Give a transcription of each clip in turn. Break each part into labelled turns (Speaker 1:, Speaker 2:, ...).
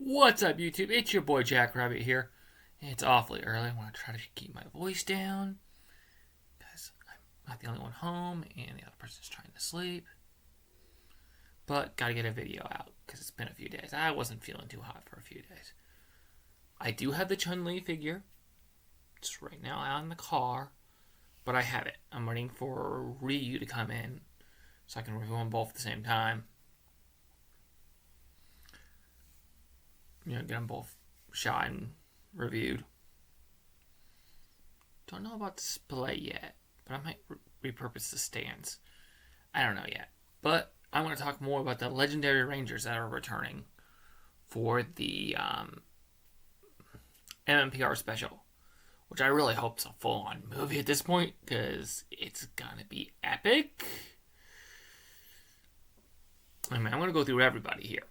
Speaker 1: What's up, YouTube? It's your boy Jack Rabbit here. It's awfully early. I want to try to keep my voice down because I'm not the only one home and the other person's trying to sleep. But gotta get a video out because it's been a few days. I wasn't feeling too hot for a few days. I do have the Chun-Li figure. It's right now out in the car, but I have it. I'm waiting for Ryu to come in so I can review them both at the same time. Get them both shot and reviewed. Don't know about display yet, but I might repurpose the stands. I don't know yet. But I want to talk more about the legendary Rangers that are returning for the mmpr special, which I really hope is a full-on movie at this point, because it's gonna be epic. I mean, I'm going to go through everybody here.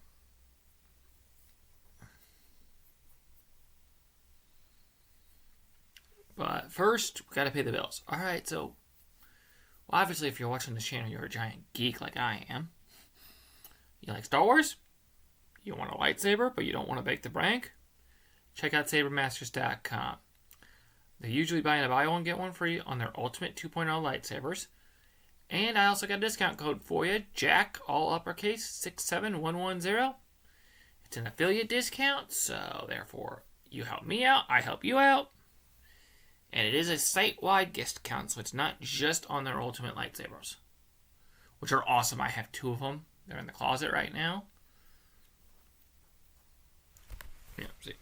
Speaker 1: But first, we gotta pay the bills. Alright, so obviously if you're watching this channel, you're a giant geek like I am. You like Star Wars? You want a lightsaber, but you don't want to break the bank? Check out sabermasters.com. They're usually buying a buy one, get one free on their Ultimate 2.0 lightsabers. And I also got a discount code for you, Jack, all uppercase, 67110. It's an affiliate discount, so therefore you help me out, I help you out. And it is a site-wide discount, so it's not just on their Ultimate lightsabers, which are awesome. I have two of them. They're in the closet right now. Yeah, see.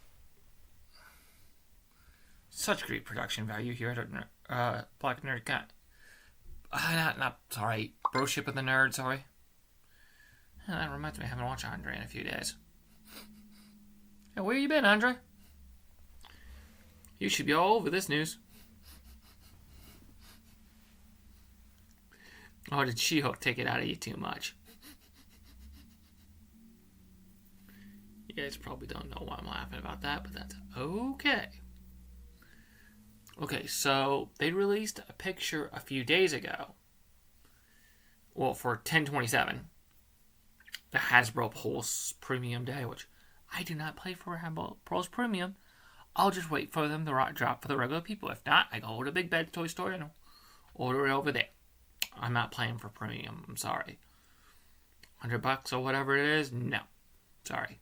Speaker 1: Such great production value here at Black Nerd Cat. Sorry. Broship of the Nerd, sorry. That reminds me, I haven't watched Andre in a few days. Hey, where you been, Andre? You should be all over this news. Or did She-Hulk take it out of you too much? You guys probably don't know why I'm laughing about that, but that's okay. Okay, so they released a picture a few days ago. Well, for 10/27, the Hasbro Pulse Premium Day, which I do not play for Hasbro Pulse Premium. I'll just wait for them to drop for the regular people. If not, I go to Big Bad Toy Store and order it over there. I'm not playing for premium. I'm sorry. $100 or whatever it is? No. Sorry.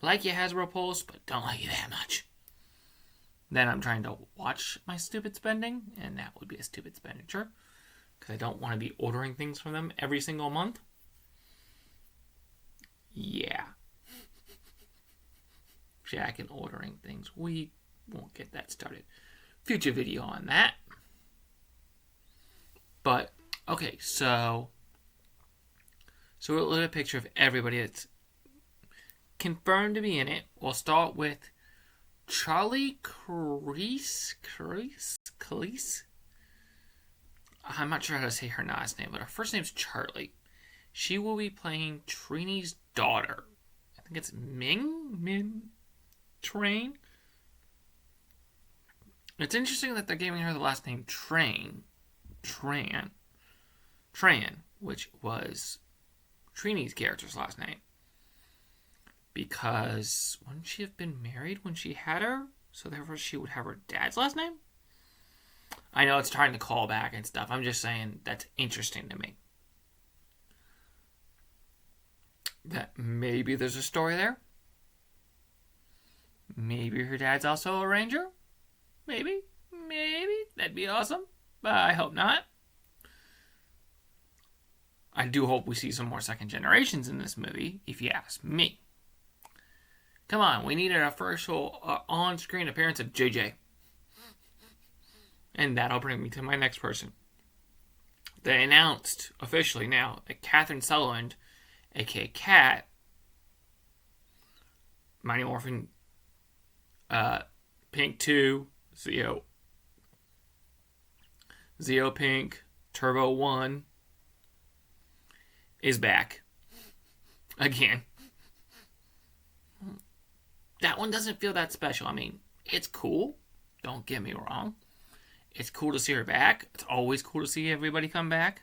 Speaker 1: Like you, Hasbro Pulse, but don't like you that much. Then I'm trying to watch my stupid spending, and that would be a stupid expenditure, because I don't want to be ordering things from them every single month. Yeah. Jack and ordering things. We won't get that started. Future video on that. But, okay, so we'll look at a picture of everybody that's confirmed to be in it. We'll start with Charlie Cleese. I'm not sure how to say her last name, but her first name's Charlie. She will be playing Trini's daughter. I think it's Min Train. It's interesting that they're giving her the last name Tran, which was Trini's character's last name. Because wouldn't she have been married when she had her? So therefore she would have her dad's last name? I know it's trying to call back and stuff. I'm just saying that's interesting to me. That maybe there's a story there. Maybe her dad's also a ranger? Maybe. That'd be awesome. But I hope not. I do hope we see some more second generations in this movie, if you ask me. Come on, we need an official on-screen appearance of JJ. And that'll bring me to my next person. They announced officially now that Catherine Sutherland, aka Cat, Mighty Morphin Pink 2, Zeo Pink, Turbo 1, is back. Again. That one doesn't feel that special. I mean, it's cool. Don't get me wrong. It's cool to see her back. It's always cool to see everybody come back.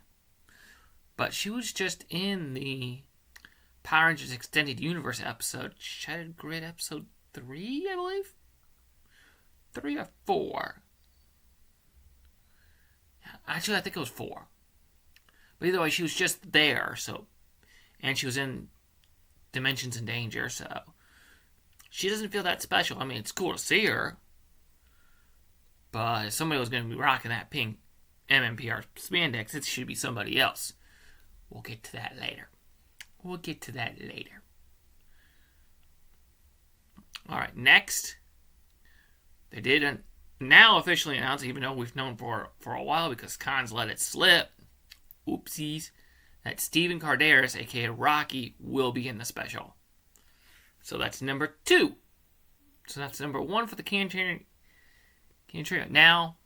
Speaker 1: But she was just in the Power Rangers Extended Universe episode, Shattered Grid episode 3, I believe? 3 or 4. Actually, I think it was 4. But either way, she was just there, so... And she was in Dimensions in Danger, so... She doesn't feel that special. I mean, it's cool to see her. But if somebody was going to be rocking that pink mmpr spandex, it should be somebody else. We'll get to that later. Alright, next. They did now officially announce, even though we've known for a while because Khan's let it slip. Oopsies. That Steven Carderas, aka Rocky, will be in the special. So that's number 2. So that's number 1 for the Can Trio. Now,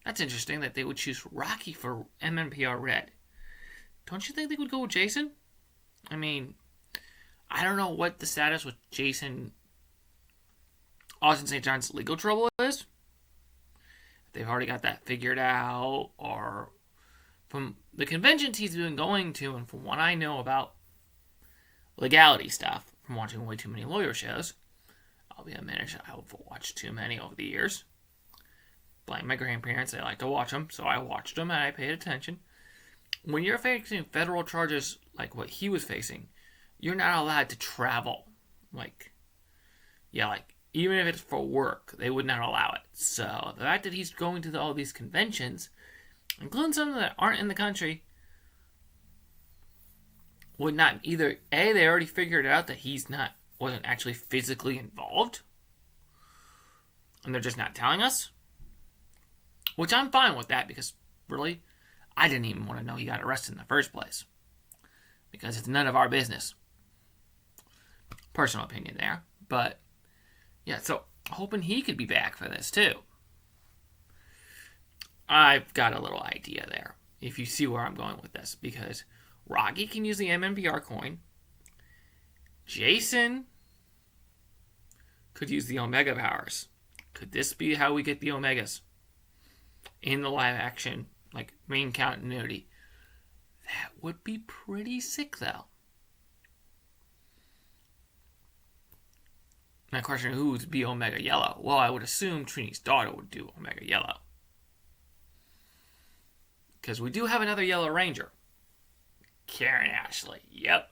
Speaker 1: that's interesting that they would choose Rocky for MMPR Red. Don't you think they would go with Jason? I mean, I don't know what the status with Jason Austin St. John's legal trouble is. If they've already got that figured out, or from the conventions he's been going to, and from what I know about legality stuff, from watching way too many lawyer shows, I'll be a minute, I've watched too many over the years. Blame my grandparents, they like to watch them, so I watched them and I paid attention. When you're facing federal charges like what he was facing, you're not allowed to travel. Even if it's for work, they would not allow it. So, the fact that he's going to all these conventions, including some that aren't in the country, would not either, A, they already figured out that wasn't actually physically involved, and they're just not telling us, which I'm fine with that, because, really, I didn't even want to know he got arrested in the first place, because it's none of our business. Personal opinion there, but yeah, so hoping he could be back for this too. I've got a little idea there, if you see where I'm going with this, because Rocky can use the MMPR coin. Jason could use the Omega powers. Could this be how we get the Omegas in the live action, main continuity? That would be pretty sick, though. Now, question, who would be Omega Yellow? Well, I would assume Trini's daughter would do Omega Yellow. Because we do have another Yellow Ranger. Karen Ashley. Yep.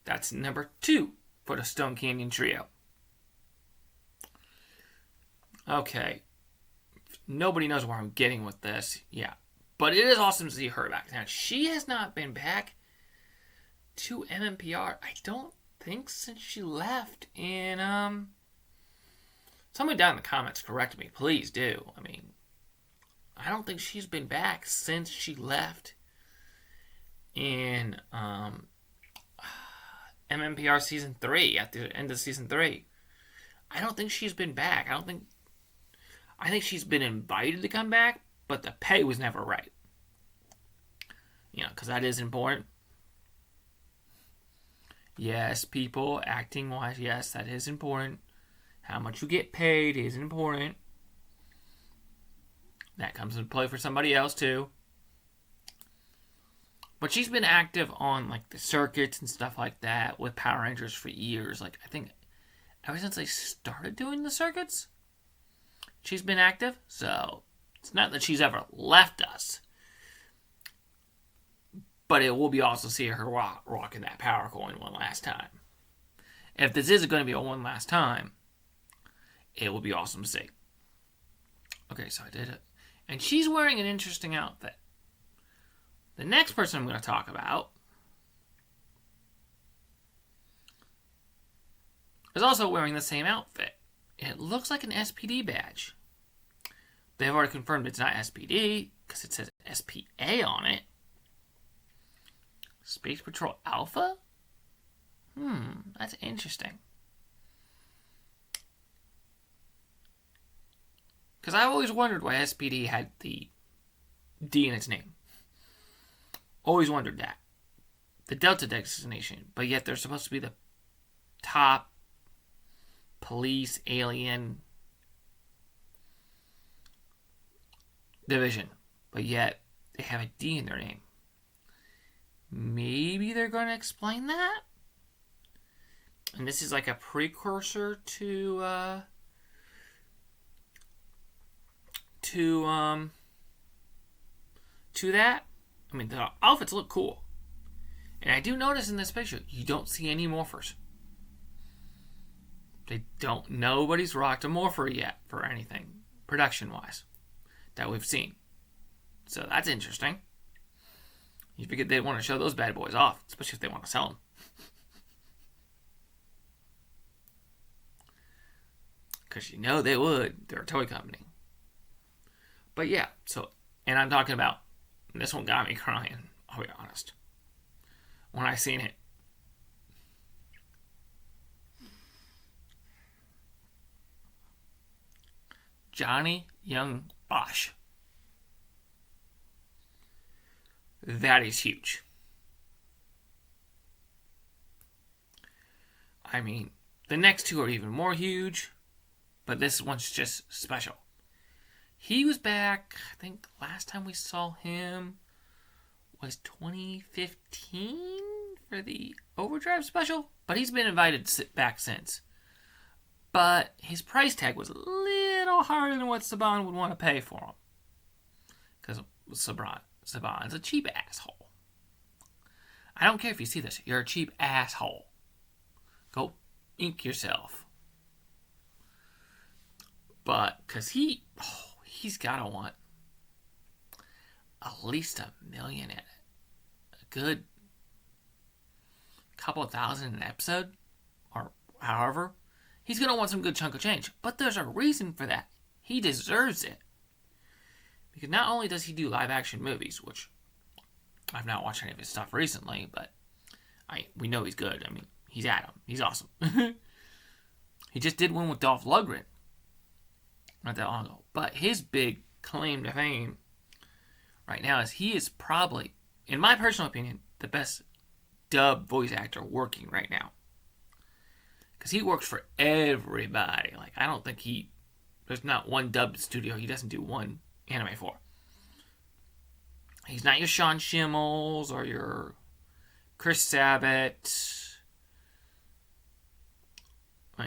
Speaker 1: That's number 2 for the Stone Canyon Trio. Okay. Nobody knows where I'm getting with this. Yeah. But it is awesome to see her back. Now, she has not been back to MMPR, I don't think, since she left in, somebody down in the comments correct me. Please do. I mean, I don't think she's been back since she left in, MMPR Season 3, at the end of Season 3. I don't think she's been back. I think she's been invited to come back, but the pay was never right. Because that is important. Yes, people, acting-wise, yes, that is important. How much you get paid is important. That comes into play for somebody else, too. But she's been active on, the circuits and stuff like that with Power Rangers for years. I think ever since they started doing the circuits, she's been active. So, it's not that she's ever left us. But it will be awesome to see her rocking that power coin one last time. If this is going to be a one last time, it will be awesome to see. Okay, so I did it. And she's wearing an interesting outfit. The next person I'm going to talk about is also wearing the same outfit. It looks like an SPD badge. They've already confirmed it's not SPD because it says SPA on it. Space Patrol Alpha? That's interesting. Because I've always wondered why SPD had the D in its name. Always wondered that. The Delta designation, but yet they're supposed to be the top police alien division, but yet they have a D in their name. maybe they're going to explain that. And this is like a precursor to that. I mean, the outfits look cool. And I do notice in this picture, you don't see any morphers. Nobody's rocked a morpher yet for anything, production-wise, that we've seen. So that's interesting. You figured they'd want to show those bad boys off, especially if they want to sell them. Because you know they would. They're a toy company. But yeah, and I'm talking about, this one got me crying, I'll be honest, when I seen it. Johnny Young Bosch. That is huge. I mean, the next two are even more huge, but this one's just special. He was back, I think last time we saw him was 2015 for the Overdrive special, but he's been invited back since. But his price tag was a little higher than what Saban would want to pay for him. Because Saban's a cheap asshole. I don't care if you see this. You're a cheap asshole. Go ink yourself. But, because he's got to want at least $1 million in it. A good couple of thousand an episode. Or however. He's going to want some good chunk of change. But there's a reason for that. He deserves it. Because not only does he do live action movies, which I've not watched any of his stuff recently, but we know he's good. I mean, he's Adam. He's awesome. He just did one with Dolph Lundgren not that long ago. But his big claim to fame right now is he is probably, in my personal opinion, the best dub voice actor working right now. Because he works for everybody. Like, I don't think there's not one dub studio he doesn't do one anime for. He's not your Sean Schimmels or your Chris Sabat.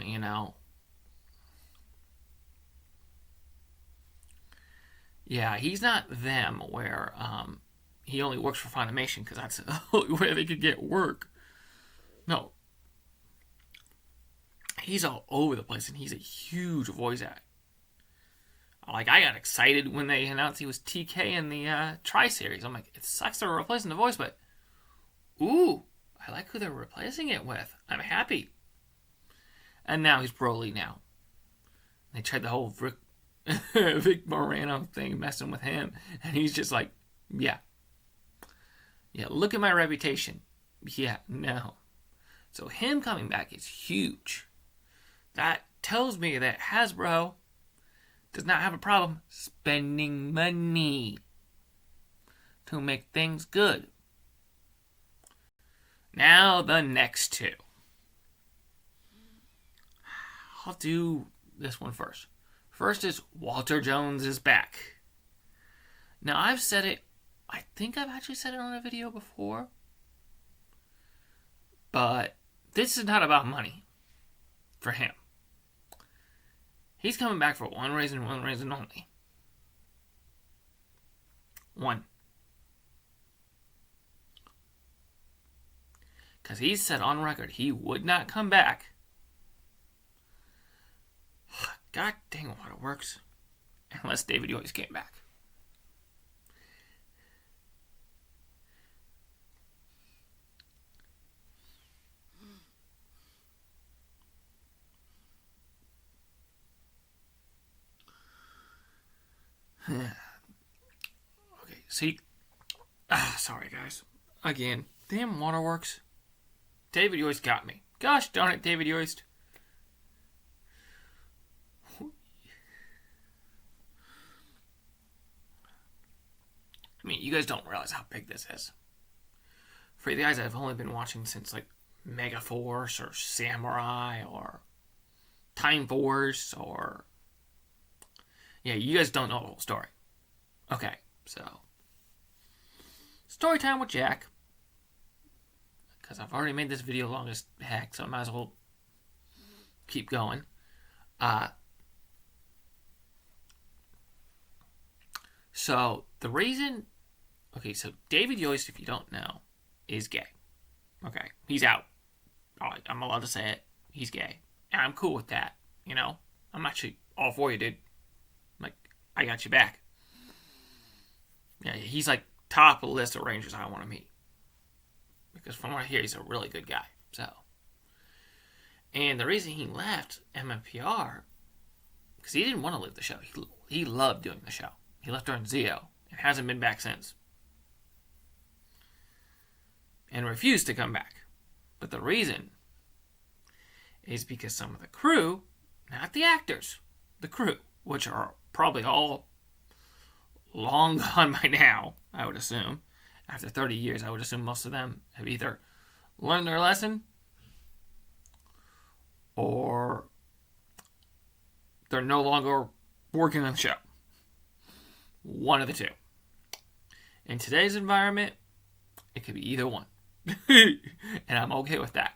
Speaker 1: You know. Yeah, he's not them where he only works for Funimation because that's the only way they could get work. No. He's all over the place, and he's a huge voice actor. Like, I got excited when they announced he was TK in the Tri-Series. I'm like, it sucks they're replacing the voice, but ooh, I like who they're replacing it with. I'm happy. And now he's Broly now. They tried the whole Vic Morano thing, messing with him, and he's just like, yeah, look at my reputation. Yeah, no. So him coming back is huge. That tells me that Hasbro does not have a problem spending money to make things good. Now the next two. I'll do this one first. First is Walter Jones is back. Now I've said it, I think I've actually said it on a video before, but this is not about money for him. He's coming back for one reason only. One. Because he said on record he would not come back. God dang it, Waterworks. Unless David Yost came back. Okay, see. Sorry, guys. Again, damn Waterworks. David Yost got me. Gosh darn it, David Yost. I mean, you guys don't realize how big this is. For you guys that have only been watching since, like, Mega Force or Samurai or Time Force or... Yeah, you guys don't know the whole story. Okay, so... Story time with Jack. because I've already made this video long as heck, so I might as well keep going. So the reason, okay, so David Yost, if you don't know, is gay. Okay, he's out. I'm allowed to say it. He's gay, and I'm cool with that. You know, I'm actually all for you, dude. Like, I got you back. Yeah, he's like top of the list of Rangers I want to meet, because from what I hear, he's a really good guy. So, and the reason he left mmpr, because he didn't want to leave the show. He loved doing the show. He left during Zio and hasn't been back since. And refused to come back. But the reason is because some of the crew, not the actors, the crew, which are probably all long gone by now, I would assume. After 30 years, I would assume most of them have either learned their lesson or they're no longer working on the show. One of the two. In today's environment, it could be either one. And I'm okay with that.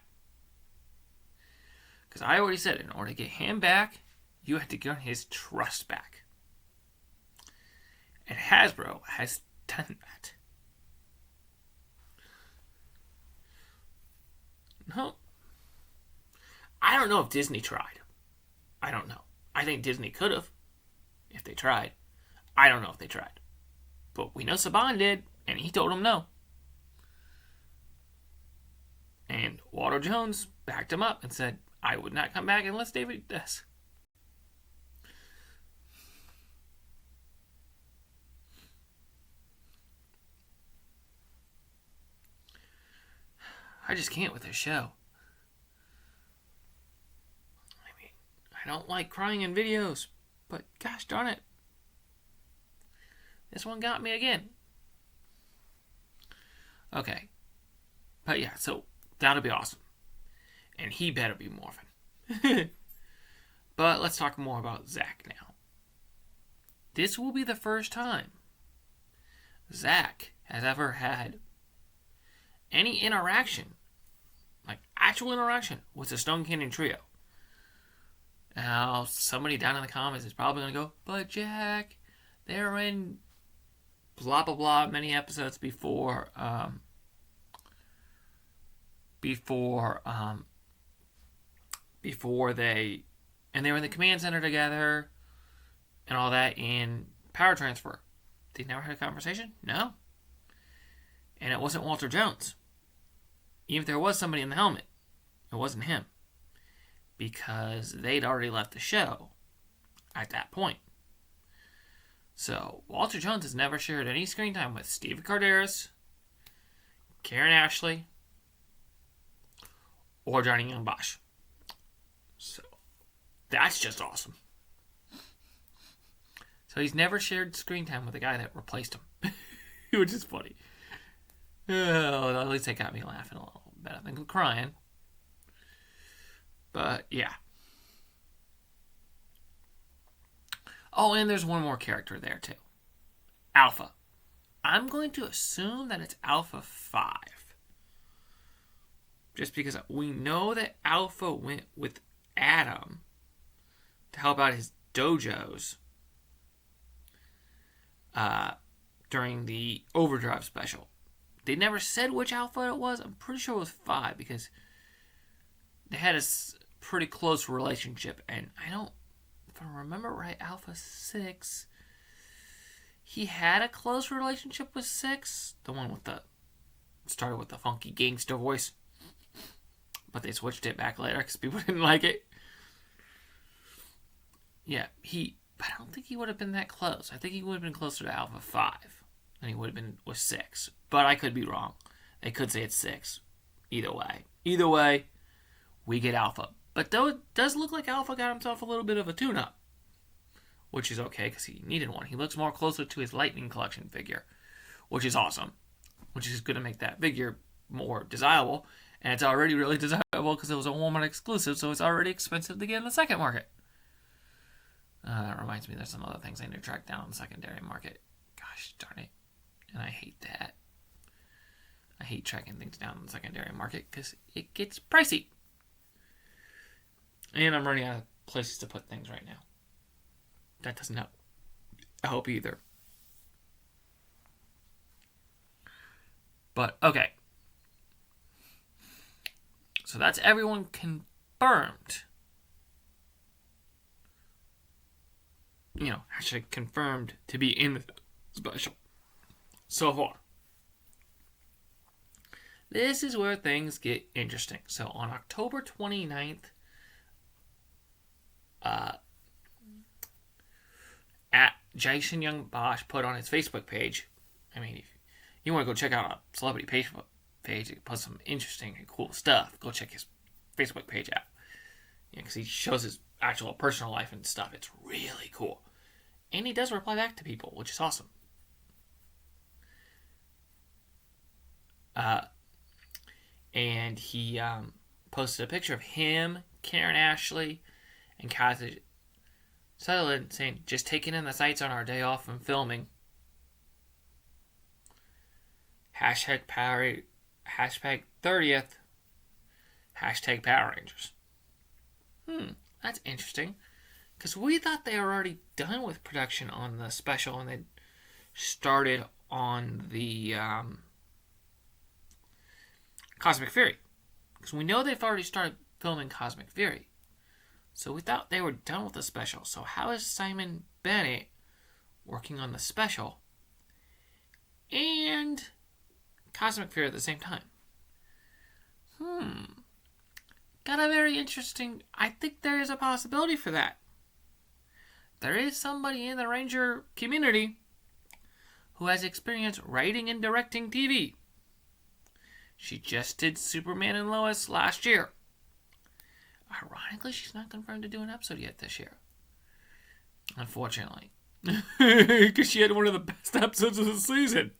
Speaker 1: Because I already said, in order to get him back, you have to get his trust back. And Hasbro has done that. No. I don't know if Disney tried. I don't know. I think Disney could have, if they tried. I don't know if they tried. But we know Saban did, and he told him no. And Walter Jones backed him up and said, I would not come back unless David does. I just can't with this show. I mean, I don't like crying in videos, but gosh darn it. This one got me again. Okay. But yeah, so that'll be awesome. And he better be Morphin. But let's talk more about Zach now. This will be the first time Zach has ever had any interaction, like actual interaction, with the Stone Canyon Trio. Now, somebody down in the comments is probably going to go, but Jack, they're in blah blah blah many episodes before they, and they were in the command center together and all that in Power Transfer. They never had a conversation? No. And it wasn't Walter Jones. Even if there was somebody in the helmet, it wasn't him, because they'd already left the show at that point. So, Walter Jones has never shared any screen time with Steven Carderas, Karen Ashley, or Johnny Young Bosch. So, that's just awesome. So, he's never shared screen time with the guy that replaced him, which is funny. Oh, at least that got me laughing a little bit. I think I'm crying. But, yeah. Oh, and there's one more character there, too. Alpha. I'm going to assume that it's Alpha 5. Just because we know that Alpha went with Adam to help out his dojos during the Overdrive special. They never said which Alpha it was. I'm pretty sure it was 5, because they had a pretty close relationship. And I don't, if I remember right, Alpha 6, he had a close relationship with 6. The one with the, started with the funky gangster voice. But they switched it back later because people didn't like it. Yeah, but I don't think he would have been that close. I think he would have been closer to Alpha 5 than he would have been with 6. But I could be wrong. They could say it's 6. Either way, we get Alpha. But though it does look like Alpha got himself a little bit of a tune-up, which is okay because he needed one. He looks more closer to his Lightning Collection figure, which is awesome, which is going to make that figure more desirable. And it's already really desirable because it was a Walmart exclusive, so it's already expensive to get in the second market. That reminds me, there's some other things I need to track down in the secondary market. Gosh darn it. And I hate that. I hate tracking things down in the secondary market because it gets pricey. And I'm running out of places to put things right now. That doesn't help either. But, okay. So that's everyone confirmed. Actually confirmed to be in the special so far. This is where things get interesting. So on October 29th, at Jason Young Bosch put on his Facebook page. I mean, if you want to go check out a celebrity Facebook page, it posts some interesting and cool stuff. Go check his Facebook page out. Because he shows his actual personal life and stuff. It's really cool. And he does reply back to people, which is awesome. And he posted a picture of him, Karen Ashley, and Kathy Sutherland saying, just taking in the sights on our day off from filming. Hashtag 30th. Hashtag Power Rangers. That's interesting. Because we thought they were already done with production on the special and they started on the Cosmic Fury. Because we know they've already started filming Cosmic Fury. So we thought they were done with the special. So how is Simon Bennett working on the special and Cosmic Fury at the same time? Got a very interesting... I think there is a possibility for that. There is somebody in the Ranger community who has experience writing and directing TV. She just did Superman and Lois last year. Ironically, she's not confirmed to do an episode yet this year. Unfortunately. Because she had one of the best episodes of the season.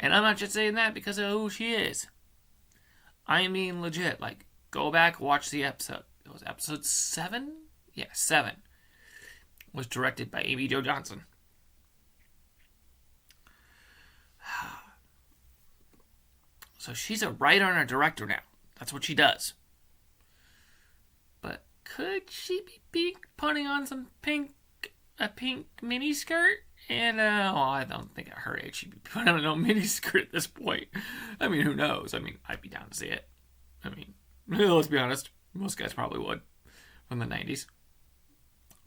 Speaker 1: And I'm not just saying that because of who she is. I mean legit. Like, go back, watch the episode. It was episode 7? Yeah, 7. Was directed by Amy Jo Johnson. So she's a writer and a director now. That's what she does. But could she be putting on a pink miniskirt? And I don't think at her age she'd be putting on no miniskirt at this point. I mean, who knows? I mean, I'd be down to see it. I mean, let's be honest. Most guys probably would from the 90s.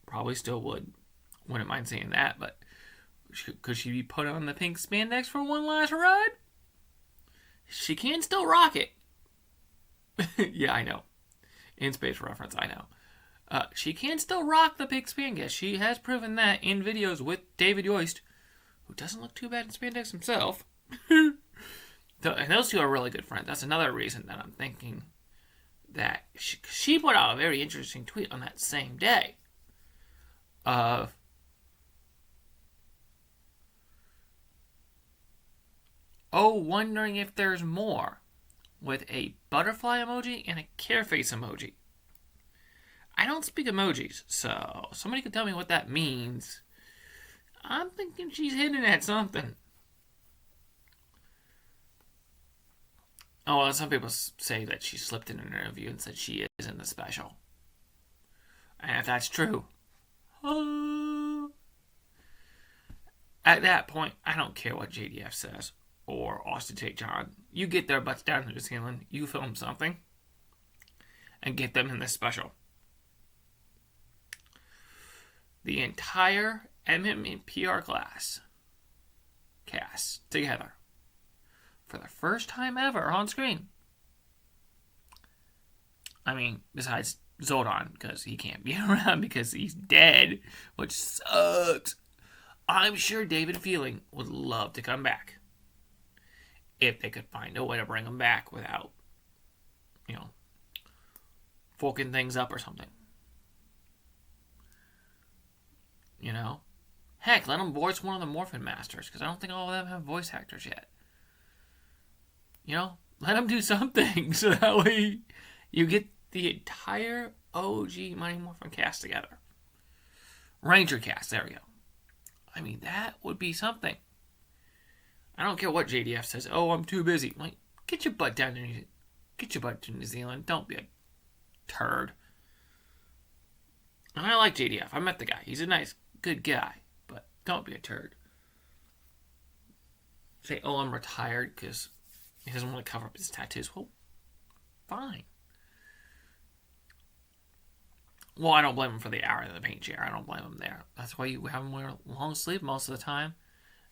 Speaker 1: Probably still would. Wouldn't mind seeing that, but could she be put on the pink spandex for one last ride? She can still rock it. Yeah, I know. In space reference, I know. She can still rock the pink spandex. She has proven that in videos with David Yost, who doesn't look too bad in spandex himself. And those two are really good friends. That's another reason that I'm thinking that she put out a very interesting tweet on that same day of wondering if there's more, with a butterfly emoji and a care face emoji. I don't speak emojis, so somebody could tell me what that means. I'm thinking she's hinting at something. Oh, well, some people say that she slipped in an interview and said she is in the special. And if that's true, at that point, I don't care what JDF says or Austin St. John. You get their butts down to New Zealand, you film something, and get them in this special. The entire mmpr cast together for the first time ever on screen. I mean, besides Zordon, because he can't be around because he's dead, which sucks. I'm sure David Feeling would love to come back. If they could find a way to bring him back without, forking things up or something. Heck, let him voice one of the Morphin Masters, because I don't think all of them have voice actors yet. Let him do something, so that way you get the entire OG Mighty Morphin cast together. Ranger cast, there we go. I mean, that would be something. I don't care what JDF says. Oh, I'm too busy. Like, get your butt down to New Zealand. Don't be a turd. And I like JDF. I met the guy. He's a nice, good guy. But don't be a turd. Say, oh, I'm retired because he doesn't want to cover up his tattoos. Well, fine. Well, I don't blame him for the hour in the paint chair. I don't blame him there. That's why you have him wear long sleeve most of the time.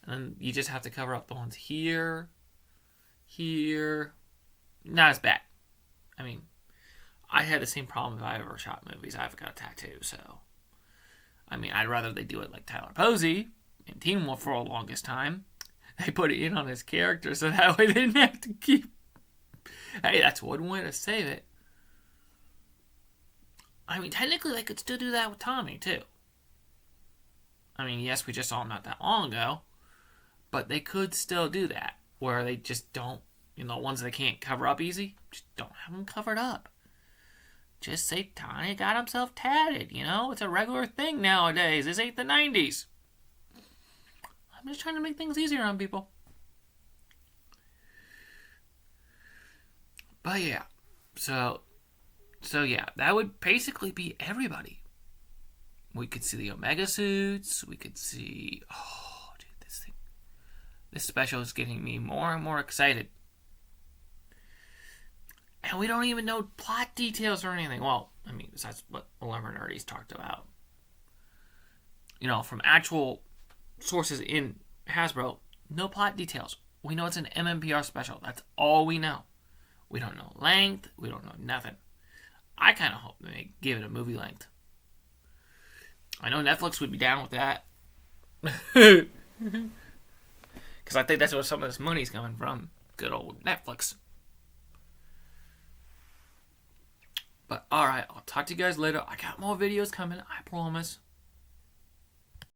Speaker 1: And then you just have to cover up the ones here. Not as bad. I mean, I had the same problem if I ever shot movies. I've got a tattoo, so. I mean, I'd rather they do it like Tyler Posey in Teen Wolf for the longest time. They put it in on his character so that way they didn't have to keep. Hey, that's one way to save it. I mean, technically, they could still do that with Tommy, too. I mean, yes, we just saw him not that long ago. But they could still do that. Where they just don't, ones they can't cover up easy, just don't have them covered up. Just say Tommy got himself tatted, It's a regular thing nowadays. This ain't the 90s. I'm just trying to make things easier on people. But yeah. So yeah, that would basically be everybody. We could see the Omega suits. We could see... Oh, dude, this special is getting me more and more excited. And we don't even know plot details or anything. Well, I mean, besides what Lemmer Nerdy's talked about. From actual sources in Hasbro, no plot details. We know it's an mmpr special. That's all we know. We don't know length. We don't know nothing. I kind of hope they give it a movie length. I know Netflix would be down with that. Because I think that's where some of this money's coming from. Good old Netflix. But alright, I'll talk to you guys later. I got more videos coming, I promise.